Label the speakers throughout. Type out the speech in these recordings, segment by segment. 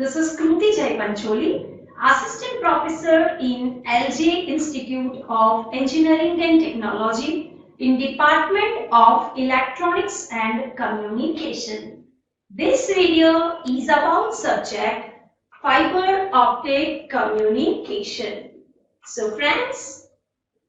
Speaker 1: This is Kruti Jaipancholi, Assistant Professor in LJ Institute of Engineering and Technology in Department of Electronics and Communication. This video is about subject fiber optic communication. So friends,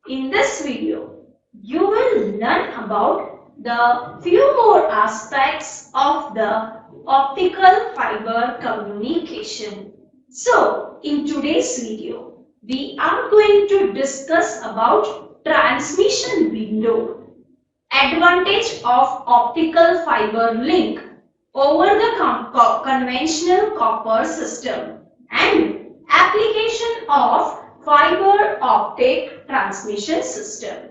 Speaker 1: in this video, you will learn about the few more aspects of the optical fiber communication. So, in today's video, we are going to discuss about transmission window, advantage of optical fiber link over the conventional copper system, and application of fiber optic transmission system.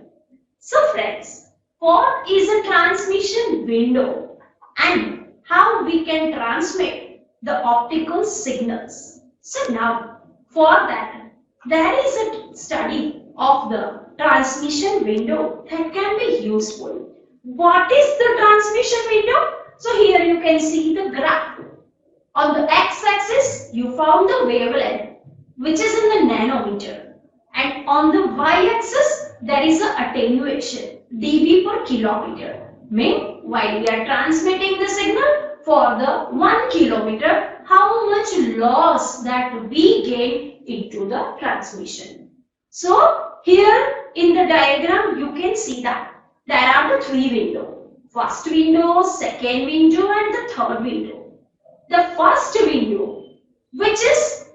Speaker 1: So friends, what is a transmission window and how we can transmit the optical signals? So now, for that, there is a study of the transmission window that can be useful. What is the transmission window? So here you can see the graph. On the x-axis, you found the wavelength, which is in the nanometer. And on the y-axis, there is a attenuation, dB per kilometer. Mean, while we are transmitting the signal for the 1 kilometer, how much loss that we gain into the transmission. So, here in the diagram, you can see that there are the three windows. First window, second window and the third window. The first window, which is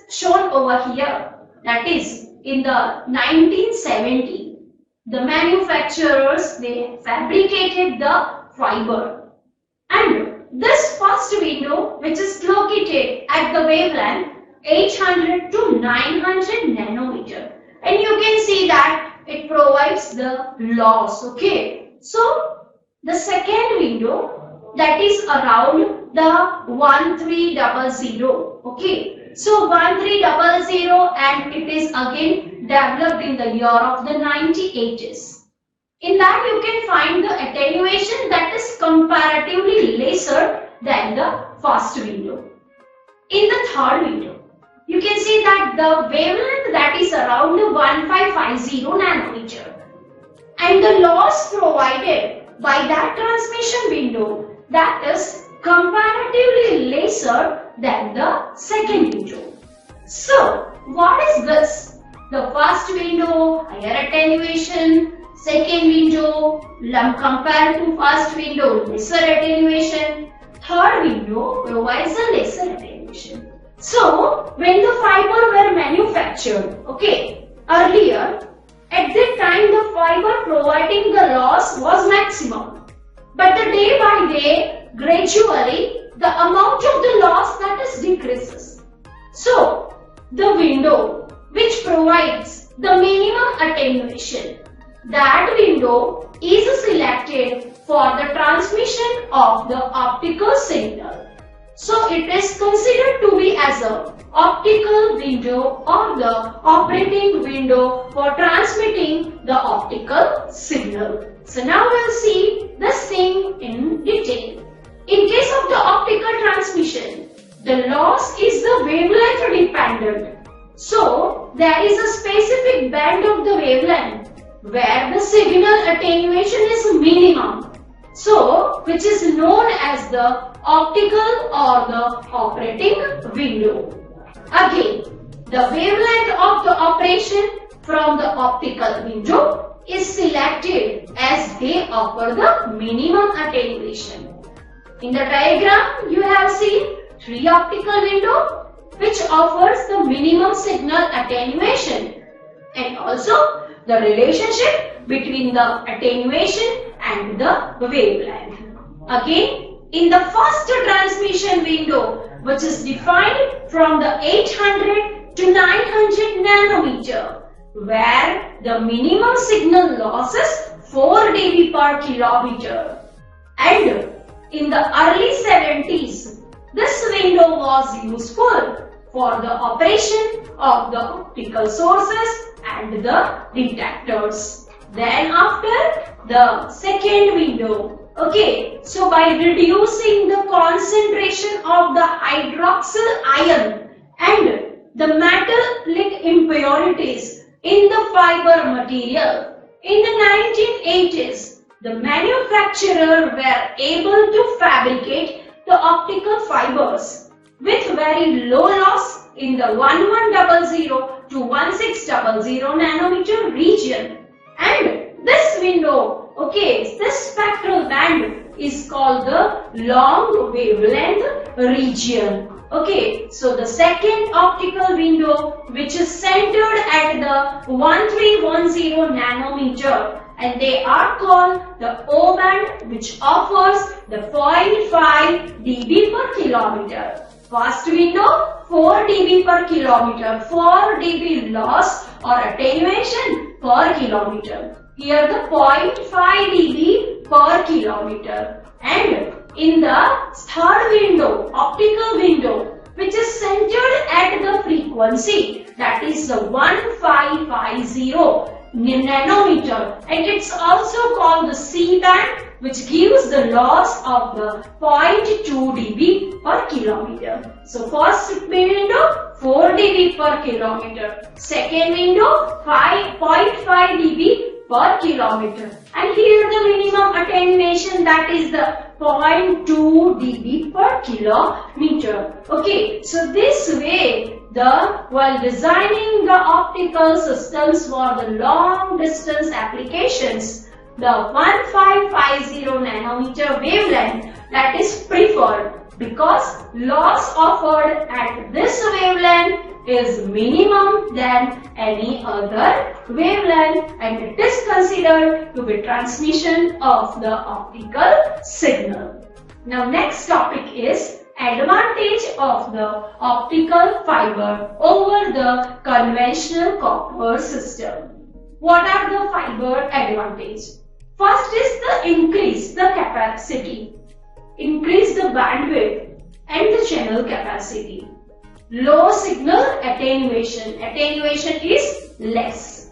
Speaker 1: shown over here, that is in the 1970, the manufacturers, they fabricated the fiber, and this first window, which is located at the wavelength 800 to 900 nanometer, and you can see that it provides the loss. Okay, so the second window, that is around the 1300. Okay, so 1300, and it is again developed in the year of the 1980s. In that you can find the attenuation that is comparatively lesser than the first window. In the third window, you can see that the wavelength that is around 1550 nanometer, and the loss provided by that transmission window, that is comparatively lesser than the second window. So, what is this? The first window, higher attenuation, second window, compared to first window, lesser attenuation, third window provides a lesser attenuation. So, when the fiber were manufactured, okay, earlier, at that time the fiber providing the loss was maximum. But the day by day, gradually, the amount of the loss that is decreases. So, the window which provides the minimum attenuation, that window is selected for the transmission of the optical signal. So, it is considered to be as a optical window or the operating window for transmitting the optical signal. So, now we will see this thing in detail. In case of the optical transmission, the loss is the wavelength dependent. So, there is a specific band of the wavelength where the signal attenuation is minimum. So, which is known as the optical or the operating window. Again, the wavelength of the operation from the optical window is selected as they offer the minimum attenuation. In the diagram, you have seen three optical windows which offers the minimum signal attenuation, and also the relationship between the attenuation and the wavelength. Again, in the first transmission window, which is defined from the 800 to 900 nanometer, where the minimum signal loss is 4 dB per kilometer, and in the early 70s, this window was useful for the operation of the optical sources and the detectors. Then after, the second window, Okay, so by reducing the concentration of the hydroxyl ion and the metallic impurities in the fiber material, in the 1980s, the manufacturers were able to fabricate the optical fibers with very low loss in the 1100 to 1600 nanometer region. And this window, okay, this spectral band is called the long wavelength region. Okay, so the second optical window which is centered at the 1310 nanometer, and they are called the O band, which offers the 0.5 dB per kilometer. First window 4 dB per kilometer, 4 dB loss or attenuation per kilometer. Here the 0.5 dB per kilometer. And in the third window, optical window, which is centered at the frequency, that is the 1550 nanometer, and it's also called the C band, which gives the loss of the 0.2 dB per kilometer. So first window 4 dB per kilometer, second window 0.5 dB per kilometer, and here the minimum attenuation, that is the 0.2 dB per kilometer. Okay, so this way, while designing the optical systems for the long distance applications, the 1550 nanometer wavelength that is preferred because loss offered at this wavelength is minimum than any other wavelength, and it is considered to be transmission of the optical signal. Now next topic is advantage of the optical fiber over the conventional copper system. What are the fiber advantages? First is the increase the capacity, increase the bandwidth and the channel capacity. Low signal attenuation, attenuation is less.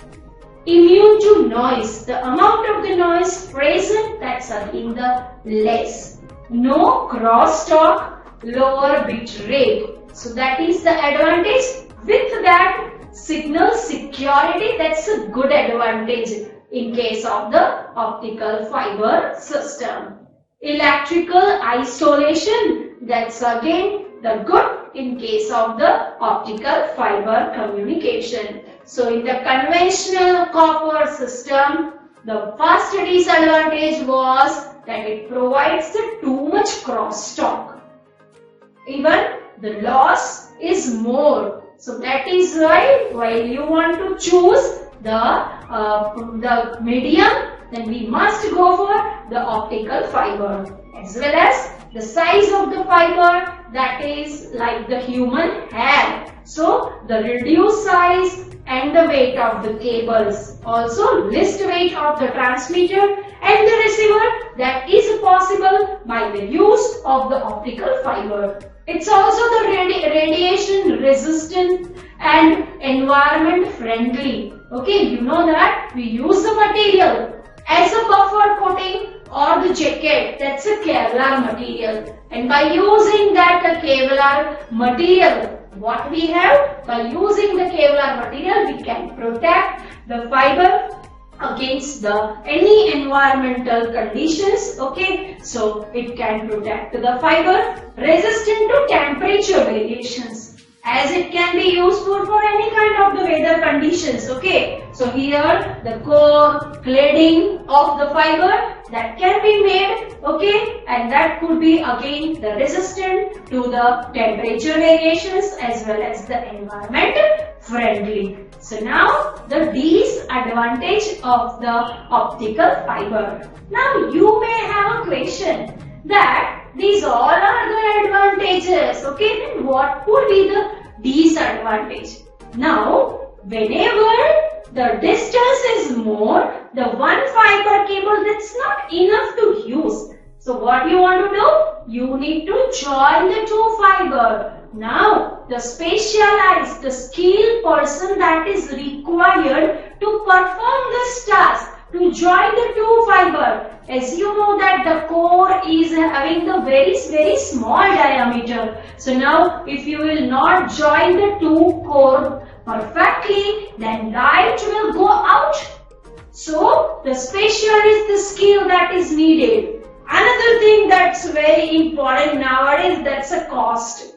Speaker 1: Immune to noise, the amount of the noise present, that's again the less. No crosstalk, lower bit rate. So that is the advantage. With that, signal security, that's a good advantage in case of the optical fiber system. Electrical isolation, that's again the good in case of the optical fiber communication. So in the conventional copper system, the first disadvantage was that it provides the too much crosstalk. Even the loss is more. So that is why while you want to choose the medium, then we must go for the optical fiber, as well as the size of the fiber, that is like the human hair. So the reduced size and the weight of the cables, also least weight of the transmitter and the receiver, that is possible by the use of the optical fiber. It's also the radiation resistant and environment friendly. Okay, you know that we use the material as a buffer coating or the jacket, that's a Kevlar material, and by using that Kevlar material, what we have, by using the Kevlar material, we can protect the fiber against any environmental conditions. Okay, so it can protect the fiber, resistant to temperature variations, as it can be useful for any kind of the weather conditions. Okay, so here the core cladding of the fiber that can be made, okay, and that could be again the resistant to the temperature variations as well as the environment friendly. So now the disadvantage of the optical fiber. Now you may have a question that these all are the advantages, okay, then what could be the disadvantage? Now whenever the distance is more, the one fiber cable, that's not enough to use. So what you want to do? You need to join the two fiber. Now the specialized, the skilled person that is required to perform this task to join the two fiber. As you know that the core is having the very small diameter. So now if you will not join the two core perfectly, then light will go out. So the specialist the skill that is needed. Another thing that's very important nowadays, that's a cost.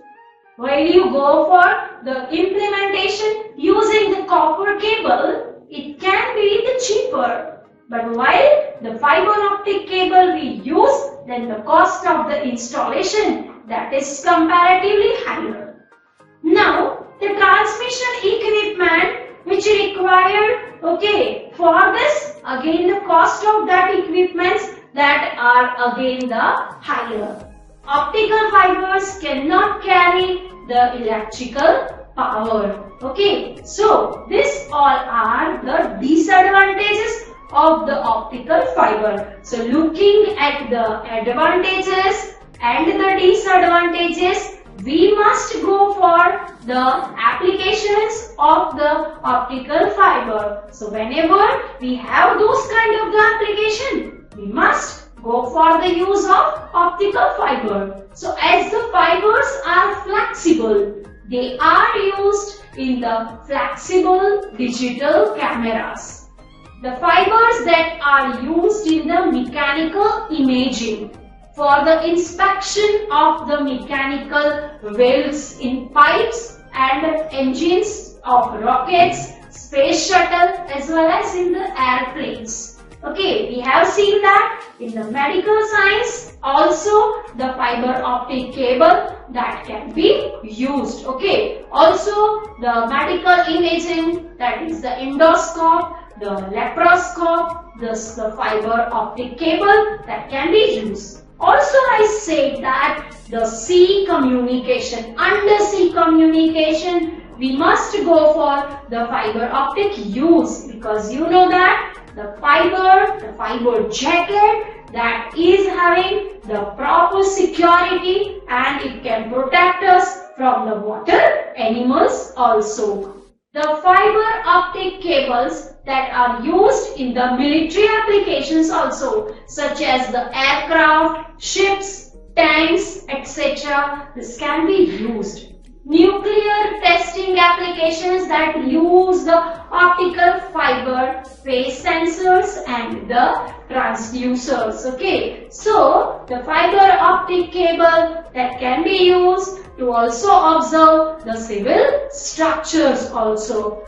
Speaker 1: While you go for the implementation using the copper cable, it can be the cheaper. But while the fiber optic cable we use, then the cost of the installation that is comparatively higher. Now, the transmission equipment which required, for this, again the cost of that equipments that are again the higher. Optical fibers cannot carry the electrical power. So this all are the disadvantages of the optical fiber. So looking at the advantages and the disadvantages, we must go for the applications of the optical fiber. So whenever we have those kind of the application, we must go for the use of optical fiber. So as the fibers are flexible, they are used in the flexible digital cameras. The fibers that are used in the mechanical imaging for the inspection of the mechanical valves in pipes and engines of rockets, space shuttle as well as in the airplanes. We have seen that in the medical science also the fiber optic cable that can be used. Also the medical imaging, that is the endoscope, the laparoscope, the fiber optic cable that can be used. Also I said that the sea communication, undersea communication, we must go for the fiber optic use, because you know that the fiber jacket that is having the proper security and it can protect us from the water animals also. The fiber optic cables that are used in the military applications also, such as the aircraft, ships, tanks, etc. This can be used. Nuclear testing applications that use the optical fiber, phase sensors and the transducers. So the fiber optic cable that can be used to also observe the civil structures also.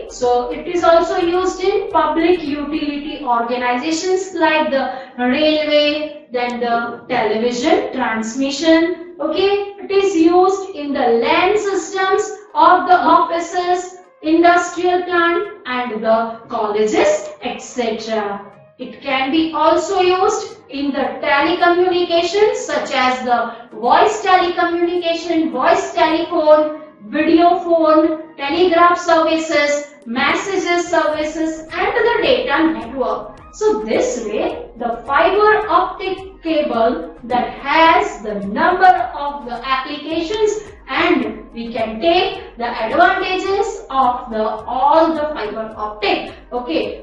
Speaker 1: So it is also used in public utility organizations like the railway, then the television transmission. It is used in the land systems of the offices, industrial plant and the colleges, etc. It can be also used in the telecommunications such as the voice telecommunication, voice telephone, video phone, telegraph services, messages services and the data network. So this way the fiber optic cable that has the number of the applications and we can take the advantages of all the fiber optic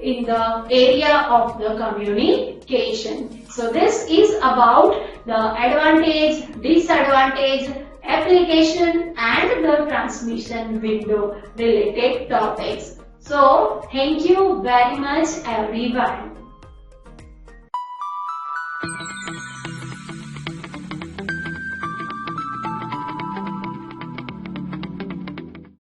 Speaker 1: in the area of the communication. So this is about the advantage, disadvantage, application and the transmission window related topics. So thank you very much everyone.